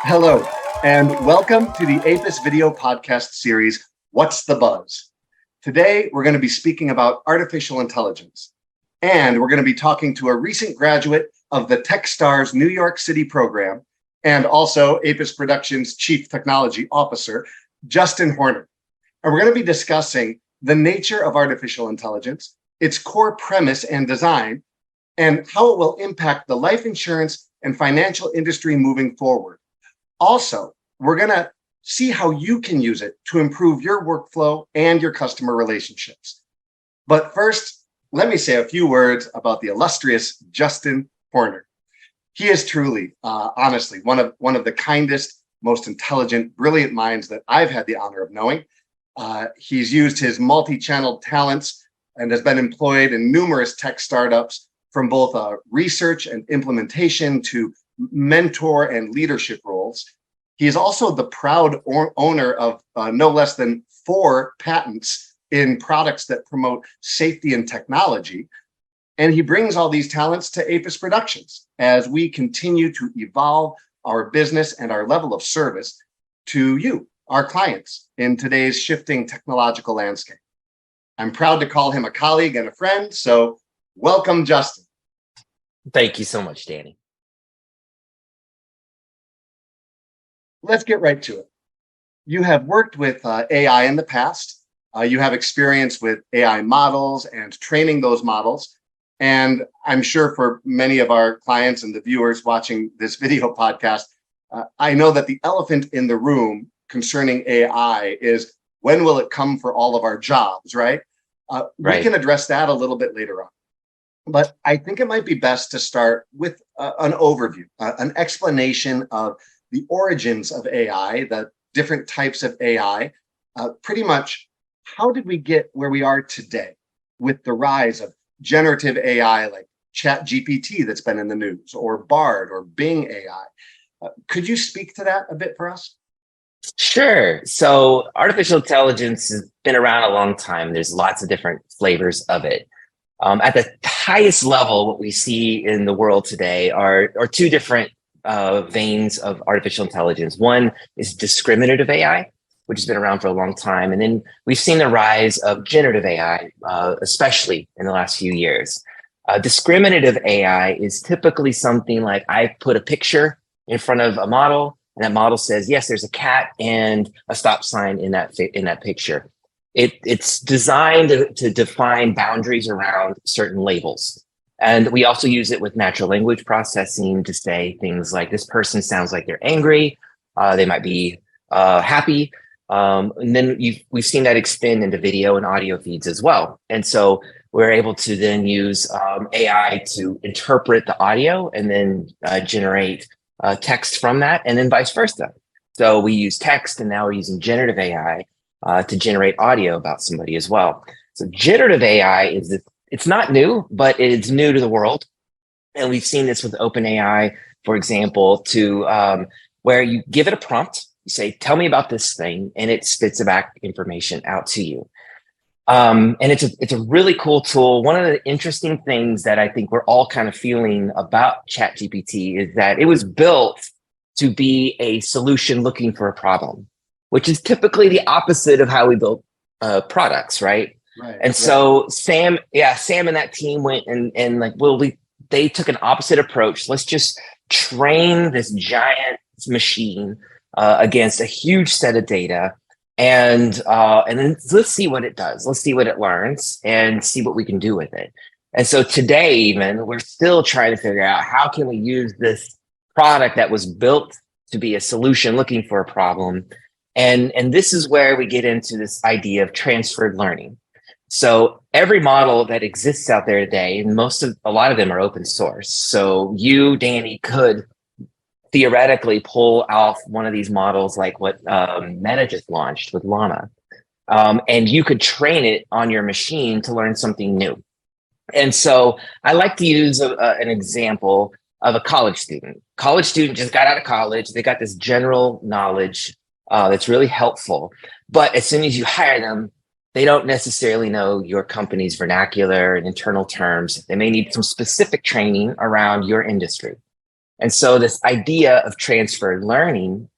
Hello, and welcome to the APIS video podcast series, What's the Buzz? Today, we're going to be speaking about artificial intelligence, and we're going to be talking to a recent graduate of the Techstars New York City program, and also APIS Productions Chief Technology Officer, Justyn Hornor. And we're going to be discussing the nature of artificial intelligence, its core premise and design, and how it will impact the life insurance and financial industry moving forward. Also, we're going to see how you can use it to improve your workflow and your customer relationships. But first, let me say a few words about the illustrious Justyn Hornor. He is truly, honestly, one of the kindest, most intelligent, brilliant minds that I've had the honor of knowing. He's used his multi-channel talents and has been employed in numerous tech startups, from both research and implementation to mentor and leadership roles. He is also the proud owner of no less than 4 patents in products that promote safety and technology. And he brings all these talents to APIS Productions as we continue to evolve our business and our level of service to you, our clients, in today's shifting technological landscape. I'm proud to call him a colleague and a friend, so welcome, Justyn. Thank you so much, Danny. Let's get right to it. You have worked with AI in the past. You have experience with AI models and training those models. And I'm sure for many of our clients and the viewers watching this video podcast, I know that the elephant in the room concerning AI is, when will it come for all of our jobs, right? We can address that a little bit later on. But I think it might be best to start with an overview, an explanation of the origins of AI, the different types of AI. Pretty much, how did we get where we are today with the rise of generative AI like ChatGPT that's been in the news, or Bard, or Bing AI? Could you speak to that a bit for us? Sure. So artificial intelligence has been around a long time. There's lots of different flavors of it. At the highest level, what we see in the world today are 2 different veins of artificial intelligence. One is discriminative AI, which has been around for a long time. And then we've seen the rise of generative AI, especially in the last few years. Discriminative AI is typically something like, I put a picture in front of a model, and that model says, yes, there's a cat and a stop sign in that picture. It's designed to define boundaries around certain labels. And we also use it with natural language processing to say things like, this person sounds like they're angry, they might be happy. And then we've seen that extend into video and audio feeds as well. And so we're able to then use AI to interpret the audio and then generate text from that, and then vice versa. So we use text, and now we're using generative AI to generate audio about somebody as well. So generative AI it's not new, but it's new to the world. And we've seen this with OpenAI, for example, to where you give it a prompt, you say, tell me about this thing, and it spits back information out to you. And it's a really cool tool. One of the interesting things that I think we're all kind of feeling about ChatGPT is that it was built to be a solution looking for a problem, which is typically the opposite of how we build products, right? Right. And so Sam and that team went and like, they took an opposite approach. Let's just train this giant machine against a huge set of data, and then let's see what it does. Let's see what it learns and see what we can do with it. And so today, even, we're still trying to figure out, how can we use this product that was built to be a solution looking for a problem. And this is where we get into this idea of transferred learning. So every model that exists out there today, and a lot of them are open source. So you, Danny, could theoretically pull off one of these models like what Meta just launched with Llama. And you could train it on your machine to learn something new. And so I like to use an example of a college student. College student just got out of college. They got this general knowledge that's really helpful. But as soon as you hire them, they don't necessarily know your company's vernacular and internal terms. They may need some specific training around your industry. And so this idea of transfer learning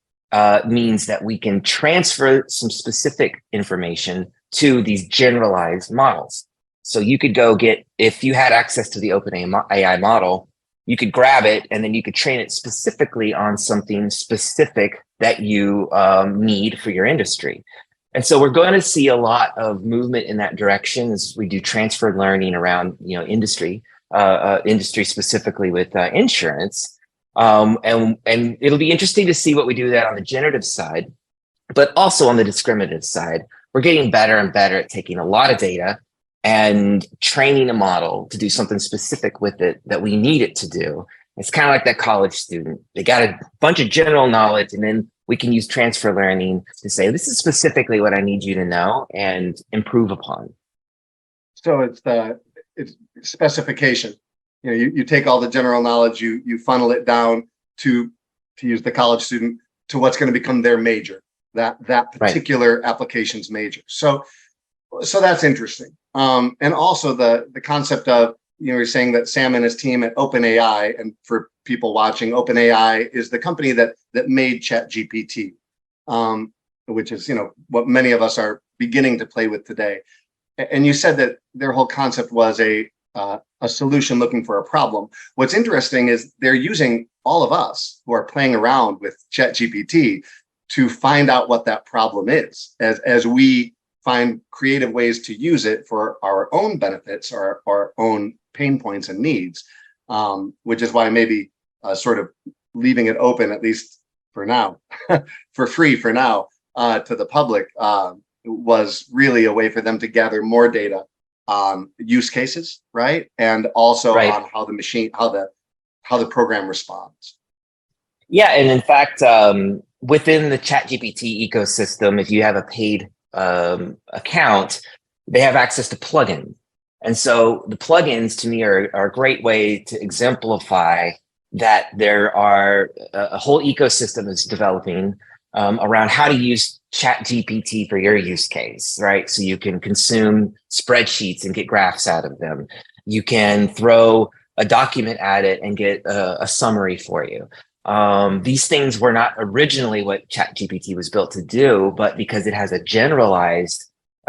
means that we can transfer some specific information to these generalized models. So you could go get, if you had access to the OpenAI model, you could grab it and then you could train it specifically on something specific that you need for your industry. And so we're going to see a lot of movement in that direction as we do transfer learning around, industry specifically with insurance. And it'll be interesting to see what we do that on the generative side, but also on the discriminative side. We're getting better and better at taking a lot of data and training a model to do something specific with it that we need it to do. It's kind of like that college student. They got a bunch of general knowledge, and then we can use transfer learning to say, this is specifically what I need you to know and improve upon. So it's specification. You take all the general knowledge, you funnel it down to use the college student, to what's going to become their major, that particular application's major. So that's interesting. And also the concept of, you're saying that Sam and his team at OpenAI, and for people watching, OpenAI is the company that made ChatGPT, which is, what many of us are beginning to play with today. And you said that their whole concept was a solution looking for a problem. What's interesting is they're using all of us who are playing around with ChatGPT to find out what that problem is, as we find creative ways to use it for our own benefits or our own pain points and needs, which is why maybe sort of leaving it open, at least for now, for free for now, to the public, was really a way for them to gather more data on use cases, right? And also on how the program responds. Yeah, and in fact, within the ChatGPT ecosystem, if you have a paid account, they have access to plugins. And so the plugins to me are a great way to exemplify that there are a whole ecosystem is developing around how to use ChatGPT for your use case, right? So you can consume spreadsheets and get graphs out of them. You can throw a document at it and get a summary for you. These things were not originally what ChatGPT was built to do, but because it has a generalized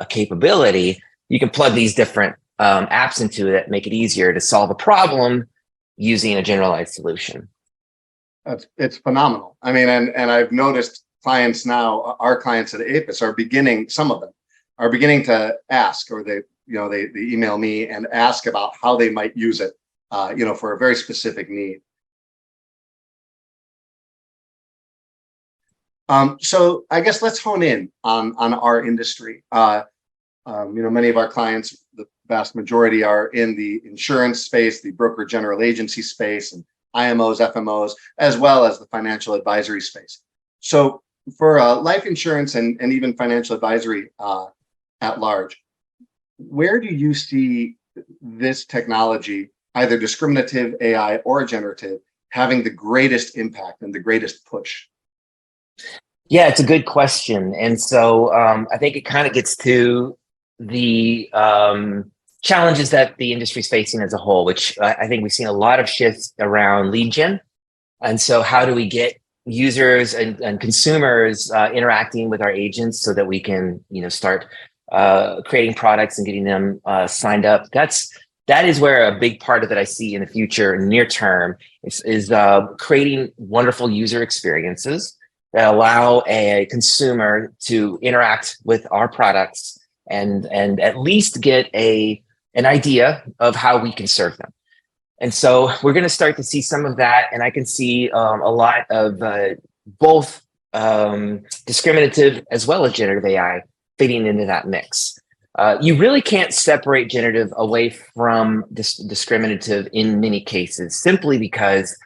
capability, you can plug these different apps into it, make it easier to solve a problem using a generalized solution. It's phenomenal. I mean, and I've noticed clients now, our clients at APIS some of them are beginning to ask, or they email me and ask about how they might use it, for a very specific need. So I guess let's hone in on our industry. Many of our clients, the vast majority, are in the insurance space, the broker general agency space, and IMOs, FMOs, as well as the financial advisory space. So for life insurance and even financial advisory at large, where do you see this technology, either discriminative AI or generative, having the greatest impact and the greatest push? Yeah, it's a good question. And so I think it kind of gets to the challenges that the industry is facing as a whole, which I think we've seen a lot of shifts around lead gen. And so how do we get users and consumers interacting with our agents so that we can, start creating products and getting them signed up? That is where a big part of it I see in the future, near term, is creating wonderful user experiences that allow a consumer to interact with our products and at least get an idea of how we can serve them. And so we're going to start to see some of that, and I can see a lot of both discriminative as well as generative AI fitting into that mix. You really can't separate generative away from discriminative in many cases, simply because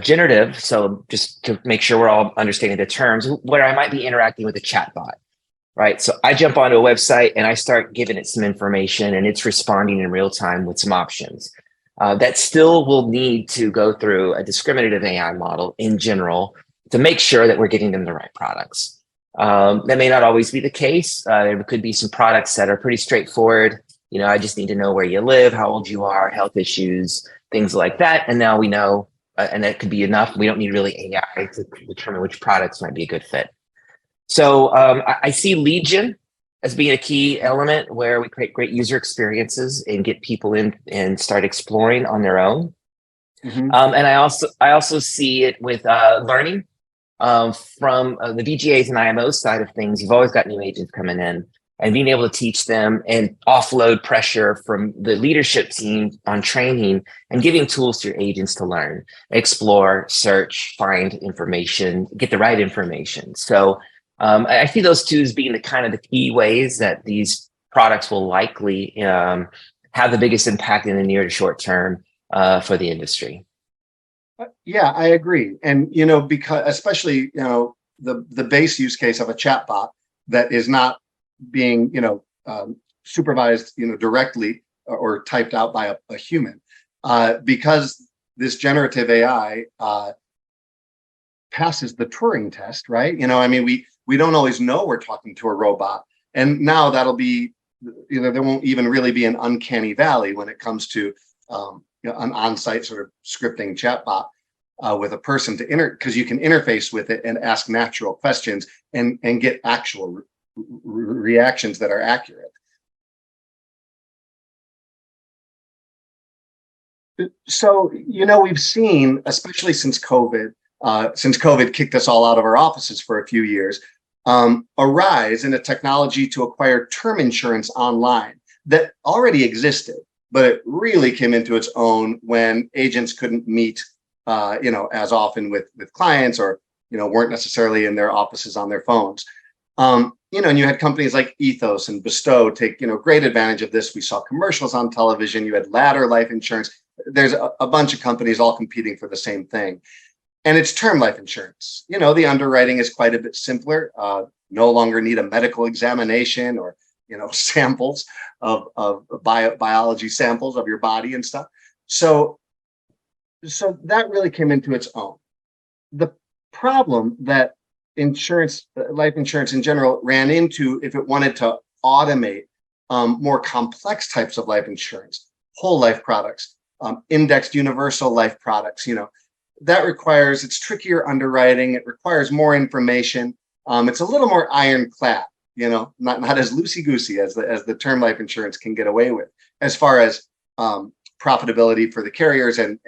generative, so just to make sure we're all understanding the terms, where I might be interacting with a chatbot, right? So I jump onto a website and I start giving it some information, and it's responding in real time with some options. That still will need to go through a discriminative AI model in general to make sure that we're getting them the right products. That may not always be the case. There could be some products that are pretty straightforward. I just need to know where you live, how old you are, health issues, things like that. And now we know and that could be enough. We don't need really AI to determine which products might be a good fit. So I see lead gen as being a key element where we create great user experiences and get people in and start exploring on their own. Mm-hmm. And I also see it with learning from the BGAs and IMO side of things. You've always got new agents coming in, and being able to teach them and offload pressure from the leadership team on training and giving tools to your agents to learn, explore, search, find information, get the right information. So I see those two as being the kind of the key ways that these products will likely have the biggest impact in the near to short term for the industry. Yeah, I agree. And, because especially, the base use case of a chatbot that is not being, supervised, directly or typed out by a human, because this generative AI passes the Turing test, right? We don't always know we're talking to a robot. And now that'll be, there won't even really be an uncanny valley when it comes to an on-site sort of scripting chatbot with a person because you can interface with it and ask natural questions and get actual reactions that are accurate. So, we've seen, especially since COVID kicked us all out of our offices for a few years, a rise in a technology to acquire term insurance online that already existed, but it really came into its own when agents couldn't meet, as often with clients, or, weren't necessarily in their offices on their phones. And you had companies like Ethos and Bestow take, great advantage of this. We saw commercials on television. You had Ladder Life Insurance. There's a bunch of companies all competing for the same thing. And it's term life insurance. The underwriting is quite a bit simpler. No longer need a medical examination or, samples of biology samples of your body and stuff. So that really came into its own. The problem that life insurance in general ran into, if it wanted to automate more complex types of life insurance, whole life products, indexed universal life products, it's trickier underwriting. It requires more information. It's a little more ironclad, not as loosey-goosey as the term life insurance can get away with, as far as profitability for the carriers and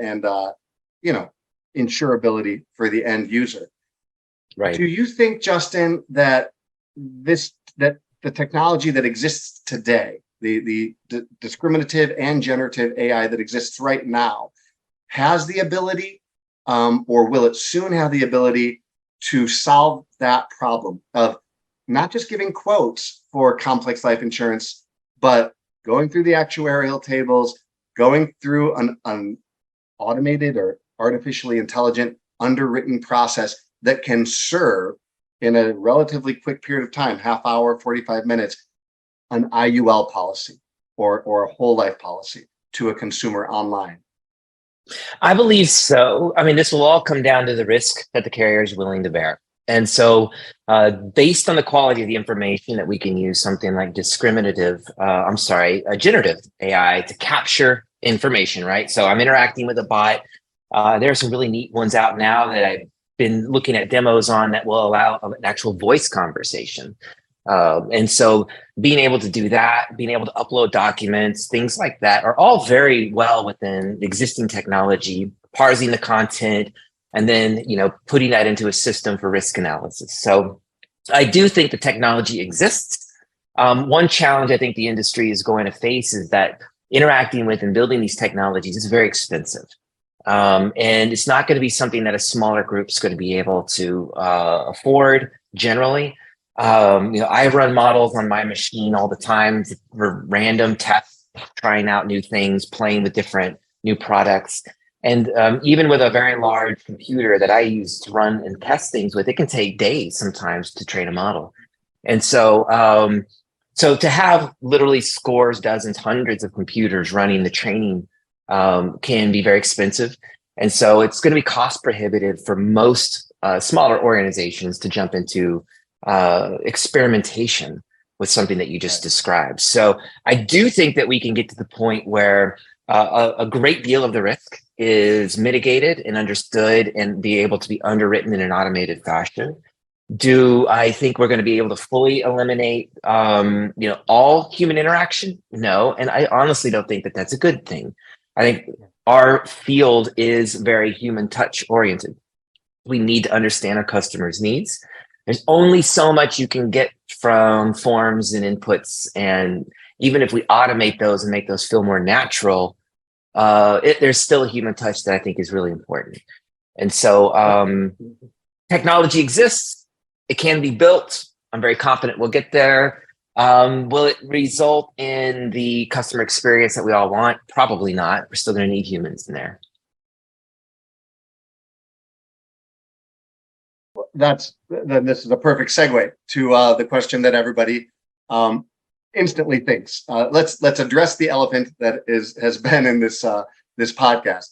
insurability for the end user. Right. Do you think, Justyn, that the technology that exists today, the discriminative and generative AI that exists right now, has the ability, or will it soon have the ability to solve that problem of not just giving quotes for complex life insurance, but going through the actuarial tables, going through an automated or artificially intelligent underwritten process that can serve in a relatively quick period of time, half hour, 45 minutes, an IUL policy or a whole life policy to a consumer online? I believe so. I mean, this will all come down to the risk that the carrier is willing to bear. And so based on the quality of the information that we can use something like generative AI to capture information, right? So I'm interacting with a bot. There are some really neat ones out now that I've been looking at demos on that will allow an actual voice conversation. And so being able to do that, being able to upload documents, things like that are all very well within existing technology, parsing the content, and then, putting that into a system for risk analysis. So I do think the technology exists. One challenge I think the industry is going to face is that interacting with and building these technologies is very expensive. And it's not going to be something that a smaller group is going to be able to afford generally. I run models on my machine all the time for random tests, trying out new things, playing with different new products. And even with a very large computer that I use to run and test things with, it can take days sometimes to train a model. And so to have literally scores, dozens, hundreds of computers running the training can be very expensive. And so it's going to be cost prohibitive for most smaller organizations to jump into experimentation with something that you just described. So I do think that we can get to the point where a great deal of the risk is mitigated and understood and be able to be underwritten in an automated fashion. Do I think we're going to be able to fully eliminate, all human interaction? No, and I honestly don't think that that's a good thing. I think our field is very human touch oriented. We need to understand our customers' needs. There's only so much you can get from forms and inputs, and even if we automate those and make those feel more natural, there's still a human touch that I think is really important. And so technology exists. It can be built. I'm very confident we'll get there. Will it result in the customer experience that we all want? Probably not. We're still going to need humans in there. This is a perfect segue to the question that everybody instantly thinks. Let's address the elephant that has been in this podcast,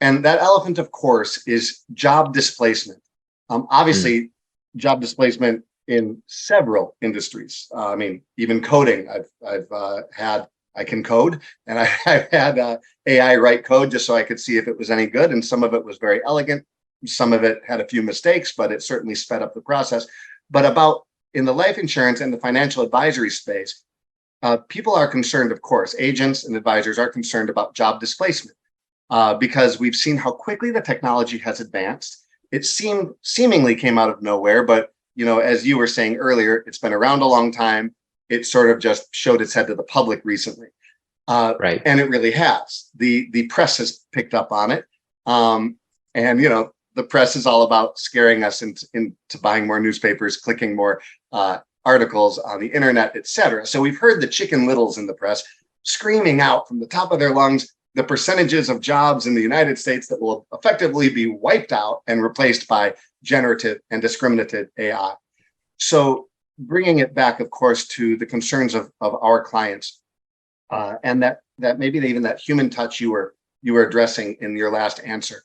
and that elephant, of course, is job displacement. Obviously, job displacement in several industries. I mean, even coding. I can code, and I've had AI write code just so I could see if it was any good, and some of it was very elegant. Some of it had a few mistakes, but it certainly sped up the process. But in the life insurance and the financial advisory space, people are concerned, of course, agents and advisors are concerned about job displacement because we've seen how quickly the technology has advanced. It seemingly came out of nowhere, but as you were saying earlier, it's been around a long time. It sort of just showed its head to the public recently. Right. And it really has. The press has picked up on it. And the press is all about scaring us into buying more newspapers, clicking more articles on the internet, et cetera. So we've heard the chicken littles in the press screaming out from the top of their lungs the percentages of jobs in the United States that will effectively be wiped out and replaced by generative and discriminative AI. So bringing it back, of course, to the concerns of our clients, and that maybe even that human touch you were addressing in your last answer.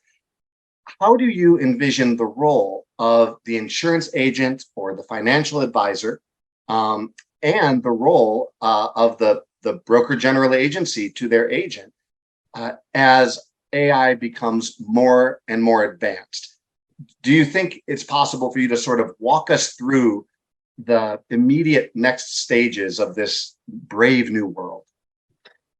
How do you envision the role of the insurance agent or the financial advisor, and the role of the broker general agency to their agent as AI becomes more and more advanced? Do you think it's possible for you to sort of walk us through the immediate next stages of this brave new world?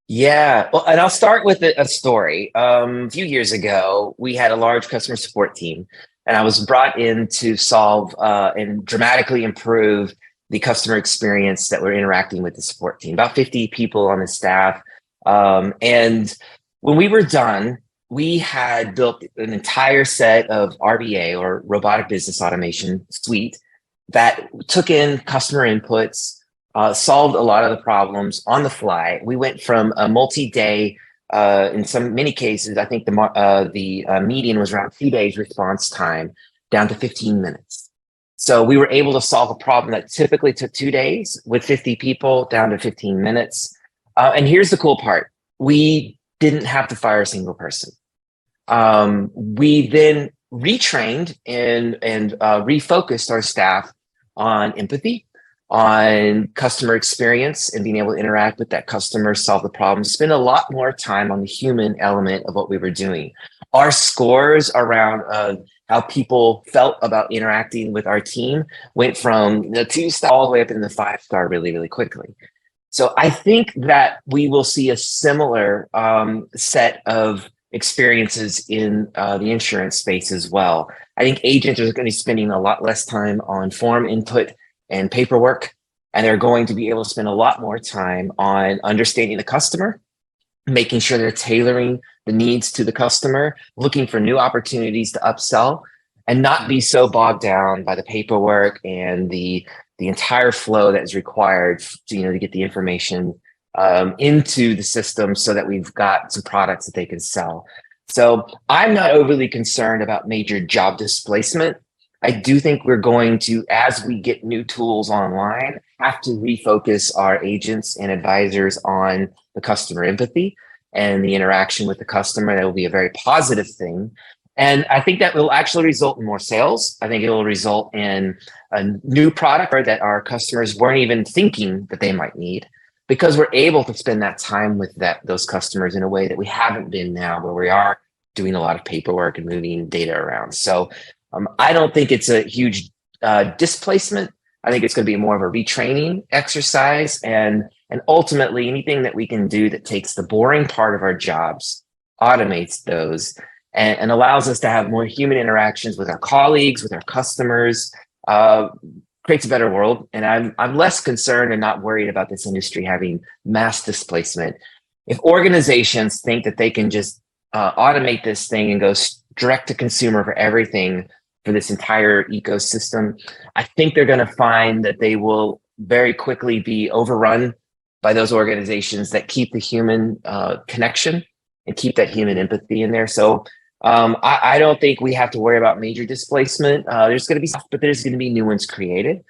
Yeah, well, and I'll start with a story. A few years ago, we had a large customer support team, and I was brought in to solve and dramatically improve the customer experience that we're interacting with the support team. About 50 people on the staff. And when we were done, we had built an entire set of RBA, or robotic business automation suite, that took in customer inputs, solved a lot of the problems on the fly. We went from a multi-day, in many cases, I think the median was around 2 days response time, down to 15 minutes. So we were able to solve a problem that typically took 2 days with 50 people down to 15 minutes. And here's the cool part. We didn't have to fire a single person. We then retrained and refocused our staff on empathy, on customer experience, and being able to interact with that customer, solve the problem, spend a lot more time on the human element of what we were doing. Our scores around how people felt about interacting with our team went from the 2-star all the way up into the 5-star really, really quickly. So I think that we will see a similar set of experiences in the insurance space as well. I think agents are going to be spending a lot less time on form input and paperwork, and they're going to be able to spend a lot more time on understanding the customer, making sure they're tailoring the needs to the customer, looking for new opportunities to upsell, and not be so bogged down by the paperwork and the entire flow that is required to get the information into the system so that we've got some products that they can sell. So I'm not overly concerned about major job displacement. I do think we're going to, as we get new tools online, have to refocus our agents and advisors on the customer empathy and the interaction with the customer. That will be a very positive thing. And I think that will actually result in more sales. I think it will result in a new product that our customers weren't even thinking that they might need. because we're able to spend that time with those customers in a way that we haven't been now, where we are doing a lot of paperwork and moving data around. So I don't think it's a huge displacement. I think it's going to be more of a retraining exercise, and ultimately anything that we can do that takes the boring part of our jobs, automates those, and allows us to have more human interactions with our colleagues, with our customers, creates a better world. And I'm less concerned and not worried about this industry having mass displacement. If organizations think that they can just automate this thing and go direct to consumer for everything for this entire ecosystem, I think they're going to find that they will very quickly be overrun by those organizations that keep the human connection and keep that human empathy in there. So I don't think we have to worry about major displacement. There's going to be stuff, but there's going to be new ones created.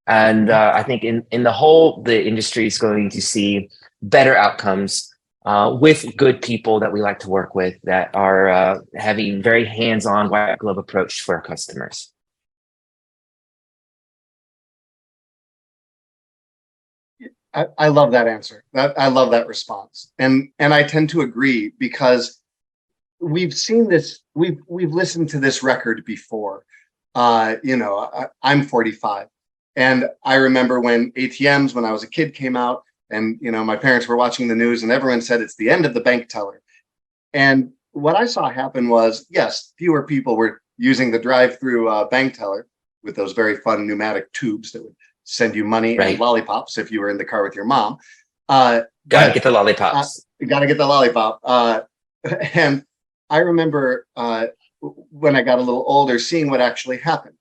And I think in the whole, the industry is going to see better outcomes with good people that we like to work with that are having very hands-on white glove approach for our customers. I love that answer. I love that response. And I tend to agree, because we've seen this, we've listened to this record before. I'm 45, and I remember when ATMs, when I was a kid, came out, and my parents were watching the news and everyone said it's the end of the bank teller. And what I saw happen was, yes, fewer people were using the drive-through bank teller with those very fun pneumatic tubes that would send you money and lollipops if you were in the car with your mom. Gotta get the lollipops. Gotta get the lollipop. And I remember when I got a little older, seeing what actually happened.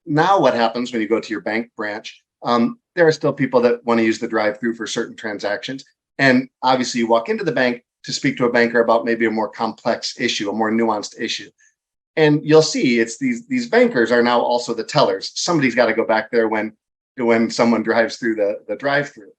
Now what happens when you go to your bank branch? There are still people that want to use the drive-through for certain transactions. And obviously you walk into the bank to speak to a banker about maybe a more complex issue, a more nuanced issue. And you'll see it's these bankers are now also the tellers. Somebody's got to go back there when someone drives through the drive-through.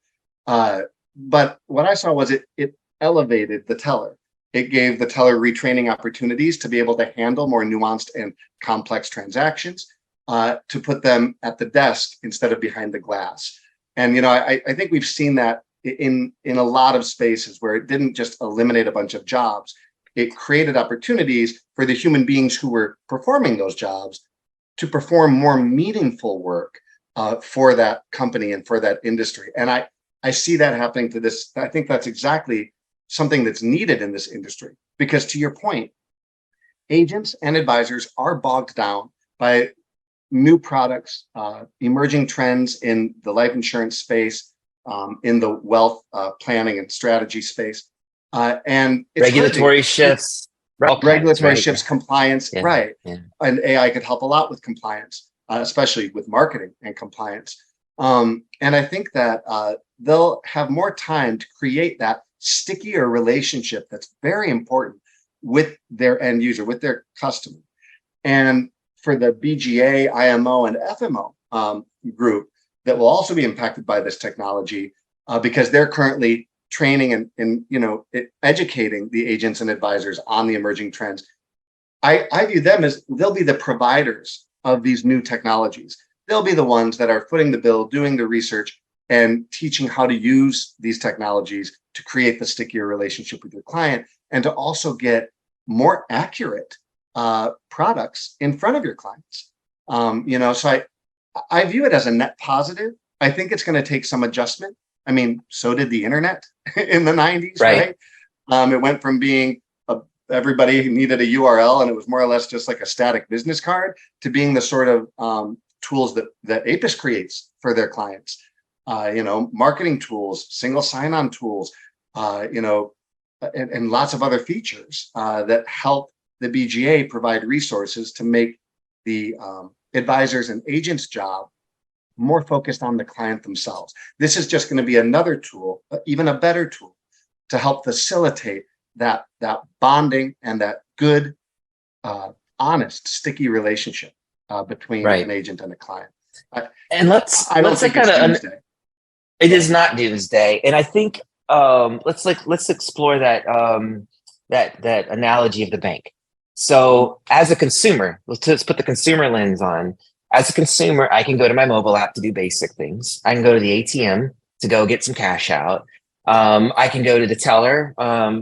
But what I saw was it elevated the teller. It gave the teller retraining opportunities to be able to handle more nuanced and complex transactions, to put them at the desk instead of behind the glass. And, I think we've seen that in a lot of spaces where it didn't just eliminate a bunch of jobs. It created opportunities for the human beings who were performing those jobs to perform more meaningful work for that company and for that industry. And I see that happening to this. I think that's exactly something that's needed in this industry, because to your point, agents and advisors are bogged down by new products, emerging trends in the life insurance space, in the wealth planning and strategy space, and it's regulatory shifts, shifts, compliance, and AI could help a lot with compliance, especially with marketing and compliance. And I think that they'll have more time to create that stickier relationship that's very important with their end user, with their customer. And for the BGA, IMO, and FMO group that will also be impacted by this technology, because they're currently training and educating the agents and advisors on the emerging trends. I view them as they'll be the providers of these new technologies. They'll be the ones that are footing the bill, doing the research, and teaching how to use these technologies to create the stickier relationship with your client, and to also get more accurate products in front of your clients. So I view it as a net positive. I think it's going to take some adjustment. I mean, so did the internet in the 90s, right? It went from being everybody needed a URL and it was more or less just like a static business card, to being the sort of tools that APIS creates for their clients. Marketing tools, single sign-on tools, and lots of other features that help the BGA provide resources to make the advisors and agents' job more focused on the client themselves. This is just going to be another tool, even a better tool, to help facilitate that bonding and that good, honest, sticky relationship between an agent and a client. And let's think it's doomsday. It is not doomsday, and I think let's explore that that analogy of the bank. So as a consumer, let's put the consumer lens on. As a consumer, I can go to my mobile app to do basic things. I can go to the ATM to go get some cash out. I can go to the teller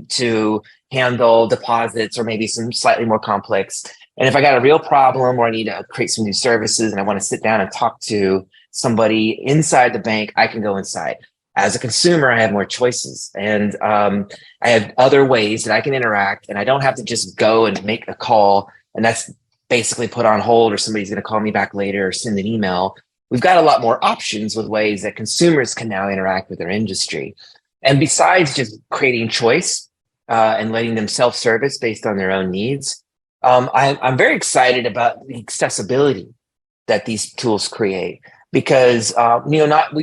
to handle deposits or maybe some slightly more complex. And if I got a real problem or I need to create some new services and I want to sit down and talk to somebody inside the bank, I can go inside. As a consumer, I have more choices, and I have other ways that I can interact, and I don't have to just go and make a call, and that's basically put on hold, or somebody's going to call me back later or send an email. We've got a lot more options with ways that consumers can now interact with their industry. And besides just creating choice and letting them self-service based on their own needs, I'm very excited about the accessibility that these tools create. Because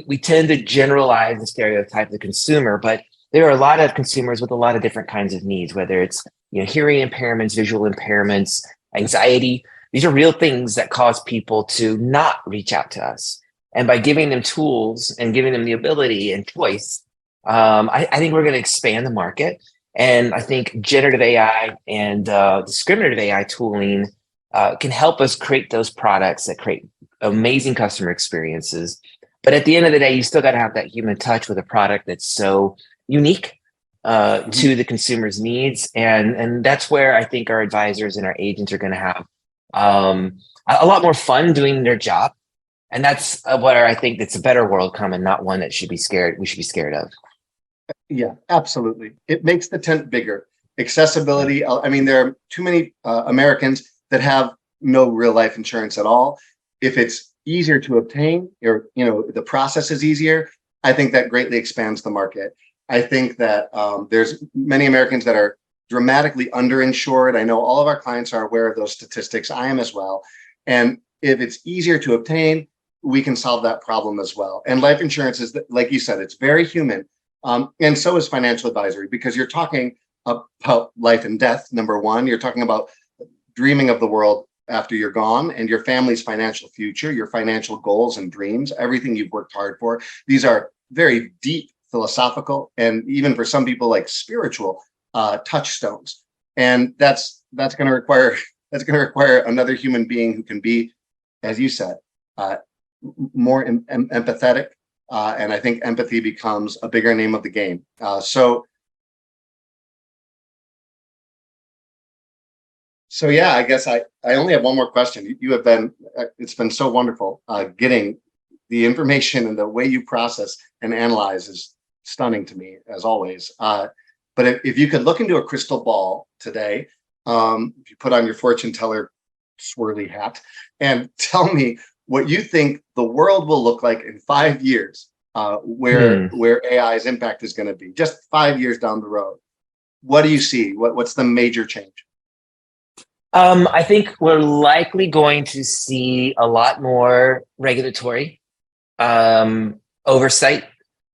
we tend to generalize and stereotype the consumer, but there are a lot of consumers with a lot of different kinds of needs, whether it's hearing impairments, visual impairments, anxiety. These are real things that cause people to not reach out to us. And by giving them tools and giving them the ability and choice, I think we're going to expand the market. And I think generative AI and discriminative AI tooling can help us create those products that create amazing customer experiences. But at the end of the day, you still got to have that human touch with a product that's so unique to the consumer's needs. And that's where I think our advisors and our agents are going to have a lot more fun doing their job. And that's where I think it's a better world coming, not one that we should be scared of. Yeah, absolutely. It makes the tent bigger. Accessibility. I mean, there are too many Americans that have no real life insurance at all. If it's easier to obtain, or the process is easier, I think that greatly expands the market. I think that there's many Americans that are dramatically underinsured. I know all of our clients are aware of those statistics. I am as well. And if it's easier to obtain, we can solve that problem as well. And life insurance is, like you said, it's very human. And so is financial advisory, because you're talking about life and death, number one. You're talking about dreaming of the world after you're gone, and your family's financial future, your financial goals and dreams, everything you've worked hard for. These are very deep philosophical, and even for some people, like spiritual touchstones. And that's going to require another human being who can be, as you said, more empathetic. And I think empathy becomes a bigger name of the game. So yeah, I guess I only have one more question. It's been so wonderful getting the information, and the way you process and analyze is stunning to me, as always. But if you could look into a crystal ball today, if you put on your fortune teller swirly hat and tell me what you think the world will look like in 5 years, where AI's impact is going to be, just 5 years down the road, what do you see? What's the major change? I think we're likely going to see a lot more regulatory oversight.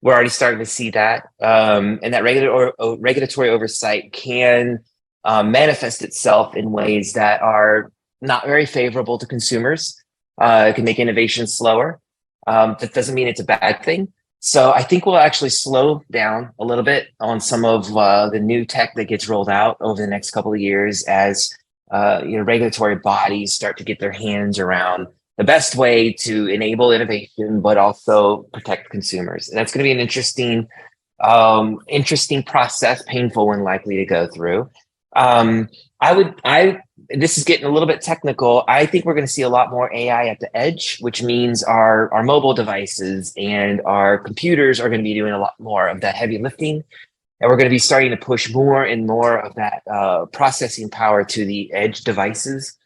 We're already starting to see that. And that regulatory oversight can manifest itself in ways that are not very favorable to consumers. It can make innovation slower. That doesn't mean it's a bad thing. So I think we'll actually slow down a little bit on some of the new tech that gets rolled out over the next couple of years as regulatory bodies start to get their hands around the best way to enable innovation, but also protect consumers. And that's going to be an interesting process, painful and likely to go through. This is getting a little bit technical. I think we're going to see a lot more AI at the edge, which means our mobile devices and our computers are going to be doing a lot more of that heavy lifting. And we're going to be starting to push more and more of that processing power to the edge devices.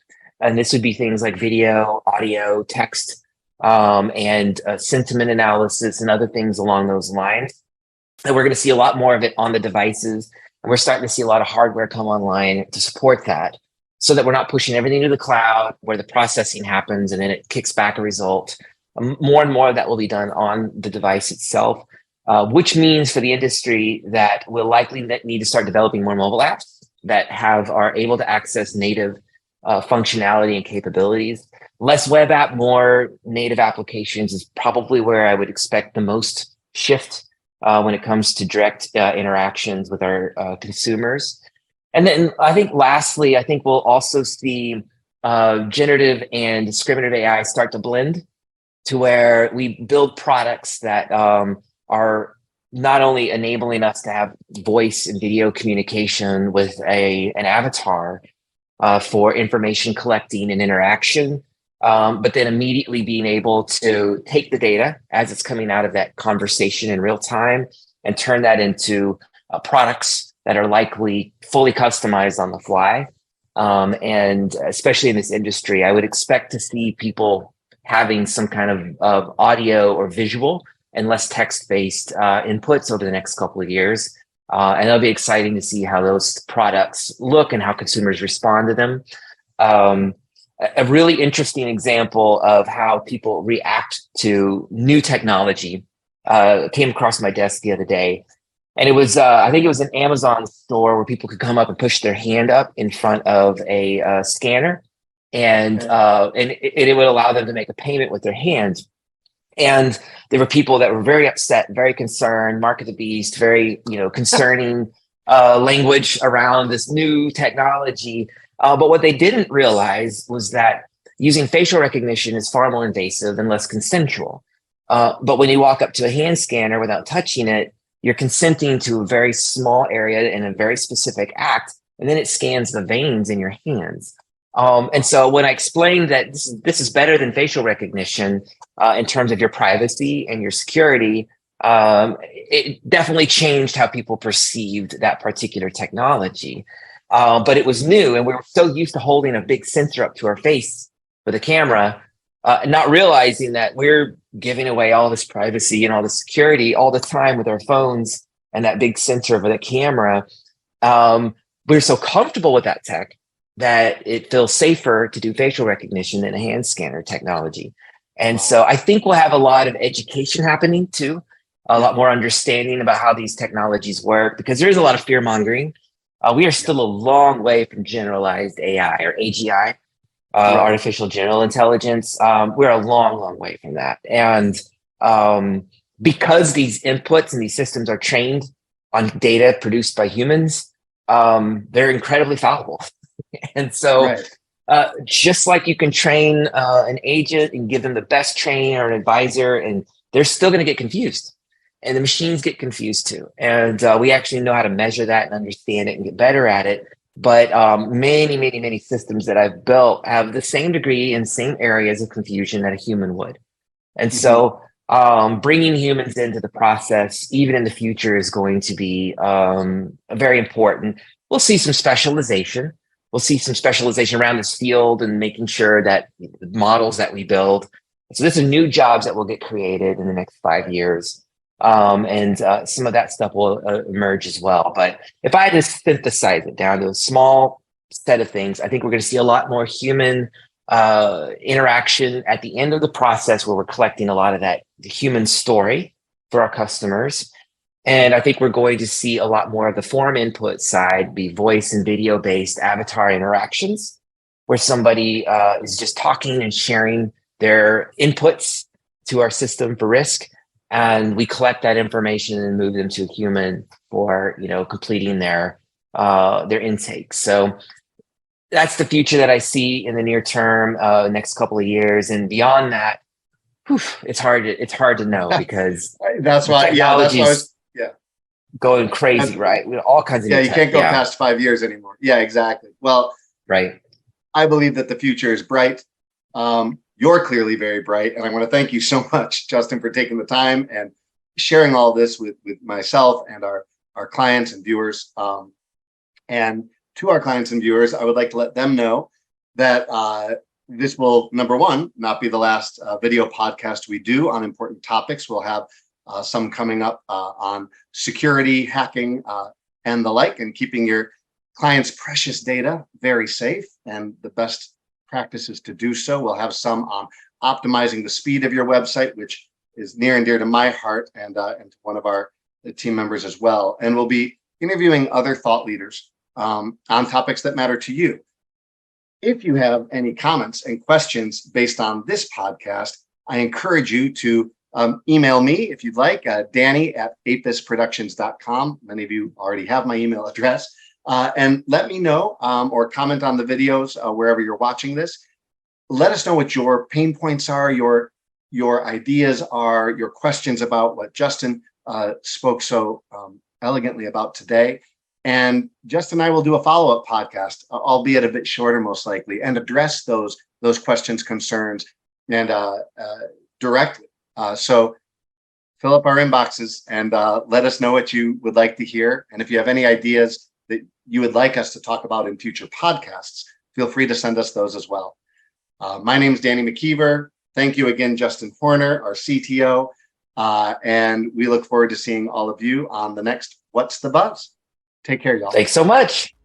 And this would be things like video, audio, text, and sentiment analysis and other things along those lines. And we're going to see a lot more of it on the devices. And we're starting to see a lot of hardware come online to support that, so that we're not pushing everything to the cloud where the processing happens and then it kicks back a result. More and more of that will be done on the device itself. Which means for the industry that we'll likely need to start developing more mobile apps that are able to access native functionality and capabilities. Less web app, more native applications is probably where I would expect the most shift when it comes to direct interactions with our consumers. And then I think lastly, I think we'll also see generative and discriminative AI start to blend to where we build products that are not only enabling us to have voice and video communication with an avatar for information collecting and interaction, but then immediately being able to take the data as it's coming out of that conversation in real time and turn that into products that are likely fully customized on the fly. And especially in this industry, I would expect to see people having some kind of audio or visual and less text-based inputs over the next couple of years. And it'll be exciting to see how those products look and how consumers respond to them. A really interesting example of how people react to new technology came across my desk the other day. And it was, I think it was an Amazon store where people could come up and push their hand up in front of a scanner, and it would allow them to make a payment with their hands. And there were people that were very upset, very concerned, mark of the beast, very, concerning language around this new technology. But what they didn't realize was that using facial recognition is far more invasive and less consensual. But when you walk up to a hand scanner without touching it, you're consenting to a very small area in a very specific act, and then it scans the veins in your hands. And so when I explained that this is better than facial recognition in terms of your privacy and your security, it definitely changed how people perceived that particular technology. But it was new, and we were so used to holding a big sensor up to our face with a camera, not realizing that we're giving away all this privacy and all the security all the time with our phones and that big sensor of the camera. We're so comfortable with that tech that it feels safer to do facial recognition than a hand scanner technology. And so I think we'll have a lot of education happening too, a lot more understanding about how these technologies work, because there is a lot of fear mongering. We are still a long way from generalized AI or AGI, artificial general intelligence. We're a long, long way from that. And because these inputs and these systems are trained on data produced by humans, they're incredibly fallible. And so just like you can train an agent and give them the best training or an advisor, and they're still going to get confused. And the machines get confused too. And we actually know how to measure that and understand it and get better at it. But many, many, many systems that I've built have the same degree and same areas of confusion that a human would. And so bringing humans into the process, even in the future, is going to be very important. We'll see some specialization. We'll see some specialization around this field and making sure that the models that we build. So there's some new jobs that will get created in the next 5 years. And some of that stuff will emerge as well. But if I had to synthesize it down to a small set of things, I think we're going to see a lot more human interaction at the end of the process, where we're collecting a lot of the human story for our customers. And I think we're going to see a lot more of the form input side be voice and video based avatar interactions, where somebody is just talking and sharing their inputs to our system for risk. And we collect that information and move them to a human for, completing their intake. So that's the future that I see in the near term, next couple of years. And beyond that, it's hard to know, because that's why going crazy, right? With all kinds of you can't go past 5 years anymore. Yeah, exactly. Well, right. I believe that the future is bright. You're clearly very bright, and I want to thank you so much, Justyn, for taking the time and sharing all this with myself and our clients and viewers. And to our clients and viewers, I would like to let them know that this will, number one, not be the last video podcast we do on important topics. We'll have some coming up on security, hacking, and the like, and keeping your clients' precious data very safe, and the best practices to do so. We'll have some on optimizing the speed of your website, which is near and dear to my heart, and to one of our team members as well. And we'll be interviewing other thought leaders on topics that matter to you. If you have any comments and questions based on this podcast, I encourage you to email me if you'd like, Danny@apusproductions.com. Many of you already have my email address. And let me know, or comment on the videos wherever you're watching this. Let us know what your pain points are, your ideas are, your questions about what Justyn spoke so elegantly about today. And Justyn and I will do a follow-up podcast, albeit a bit shorter, most likely, and address those questions, concerns, and directly. So fill up our inboxes and let us know what you would like to hear. And if you have any ideas that you would like us to talk about in future podcasts, feel free to send us those as well. My name is Danny McKeever. Thank you again, Justyn Hornor, our CTO. And we look forward to seeing all of you on the next What's the Buzz? Take care, y'all. Thanks so much.